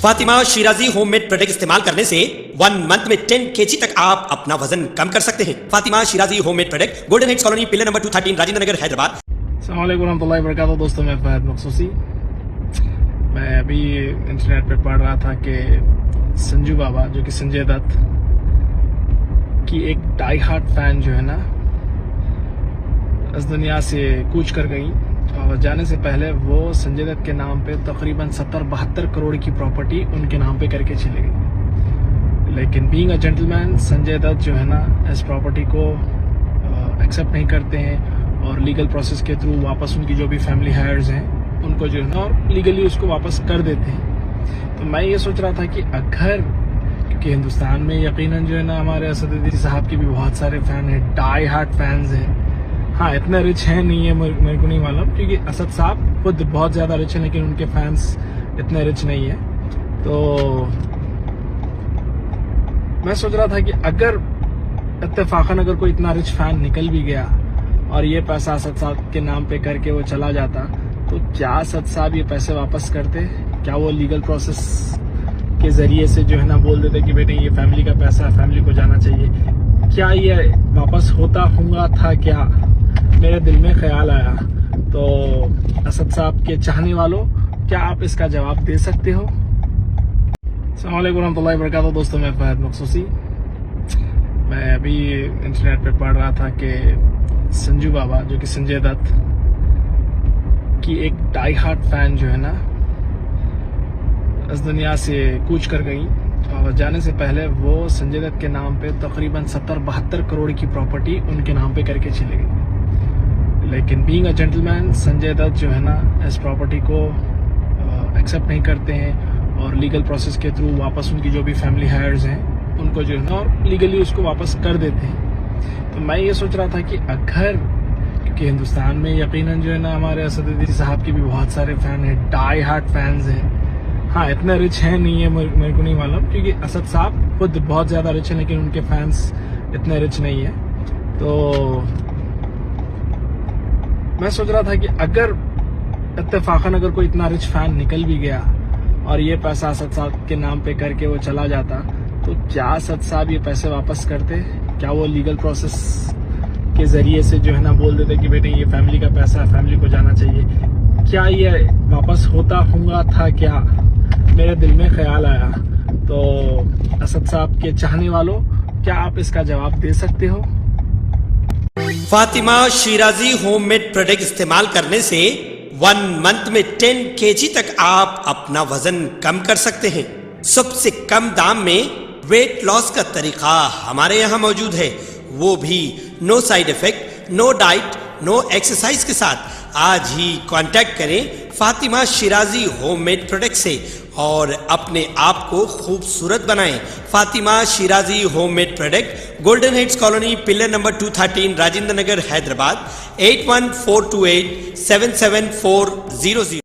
Fatima Shirazi homemade product इस्तेमाल करने से 1 मंथ में 10 kg तक आप अपना वजन कम कर सकते हैं। Fatima Shirazi homemade product, Golden Heights Colony, pillar number 213, Rajendra Nagar, Hyderabad. अस्सलाम वालेकुम रहमतुल्लाहि व बरकातहू। दोस्तों, मैं फहद मखसूसी। मैं अभी इंटरनेट पे पढ़ रहा था कि संजू बाबा, जो कि संजय दत्त की एक डाई हार्ट फैन जो है ना, इस दुनिया से कूच कर गई और जाने से पहले वो संजय दत्त के नाम पे तकरीबन 70-72 करोड़ की प्रॉपर्टी उनके नाम पे करके चले गई। लेकिन being a gentleman, Sanjay Dutt जो है ना, इस प्रॉपर्टी को एक्सेप्ट नहीं करते हैं और लीगल प्रोसेस के थ्रू वापस उनकी जो भी फैमिली हायर्स हैं उनको जो है ना, और लीगली उसको वापस कर देते हैं। तो मैं ये सोच रहा था कि अगर, क्योंकि हिंदुस्तान में यकीनन जो है ना, हमारे असदुद्दीन साहब के भी बहुत सारे फैन हैं, डाई हार्ट फैंस हैं। हाँ, इतने रिच है नहीं है, मेरे को नहीं मालूम, क्योंकि असद साहब खुद बहुत ज़्यादा रिच हैं, लेकिन उनके फैंस इतने रिच नहीं है। तो मैं सोच रहा था कि अगर इत्तेफाकन अगर कोई इतना रिच फैन निकल भी गया और ये पैसा असद साहब के नाम पे करके वो चला जाता, तो क्या असद साहब ये पैसे वापस करते? क्या वो लीगल प्रोसेस के जरिए से जो है ना बोल देते कि बेटे ये फैमिली का पैसा है, फैमिली को जाना चाहिए? क्या ये वापस होगा था? क्या मेरे दिल में ख्याल आया। तो असद साहब के चाहने वालों, क्या आप इसका जवाब दे सकते हो? अस्सलाम वालेकुम रहमतुल्लाहि व बरकातहू। दोस्तों, मैं फहद मखसूसी। मैं अभी इंटरनेट पे पढ़ रहा था कि संजू बाबा, जो कि संजय दत्त की एक डाई हार्ट फैन जो है ना, इस दुनिया से कूच कर गई और जाने से पहले वो संजय दत्त के नाम पे तकरीबन 70-72 करोड़ की प्रॉपर्टी उनके नाम पे करके चले गई। लेकिन being a gentleman, Sanjay Dutt जो है ना, इस प्रॉपर्टी को एक्सेप्ट नहीं करते हैं और लीगल प्रोसेस के थ्रू वापस उनकी जो भी फैमिली हायर्स हैं उनको जो है ना, और लीगली उसको वापस कर देते हैं। तो मैं ये सोच रहा था कि अगर, क्योंकि हिंदुस्तान में यकीनन जो है ना, हमारे असदुद्दीन साहब के भी बहुत सारे फैन हैं, डाई हार्ट फैंस हैं। हाँ, इतने रिच है नहीं है, मेरे को नहीं मालूम, क्योंकि असद साहब खुद बहुत ज़्यादा रिच हैं, लेकिन उनके फैंस इतने रिच नहीं है। तो मैं सोच रहा था कि अगर इत्तेफाकन अगर कोई इतना रिच फैन निकल भी गया और ये पैसा असद साहब के नाम पे करके वो चला जाता, तो क्या असद साहब ये पैसे वापस करते? क्या वो लीगल प्रोसेस के जरिए से जो है ना बोल देते कि बेटे ये फैमिली का पैसा है, फैमिली को जाना चाहिए? क्या ये वापस होगा था? क्या मेरे दिल में ख्याल आया। तो असद साहब के चाहने वालों, क्या आप इसका जवाब दे सकते हो? फातिमा शिराजी होममेड प्रोडक्ट इस्तेमाल करने से 1 मंथ में 10 kg तक आप अपना वजन कम कर सकते हैं। सबसे कम दाम में वेट लॉस का तरीका हमारे यहाँ मौजूद है, वो भी no side effect, no diet, no exercise के साथ। आज ही कांटेक्ट करें फातिमा शिराजी होममेड प्रोडक्ट से और अपने आप को खूबसूरत बनाएं। Fatima Shirazi homemade product, Golden Heights Colony, pillar number 213, Rajendra Nagar, Hyderabad. 8142877400।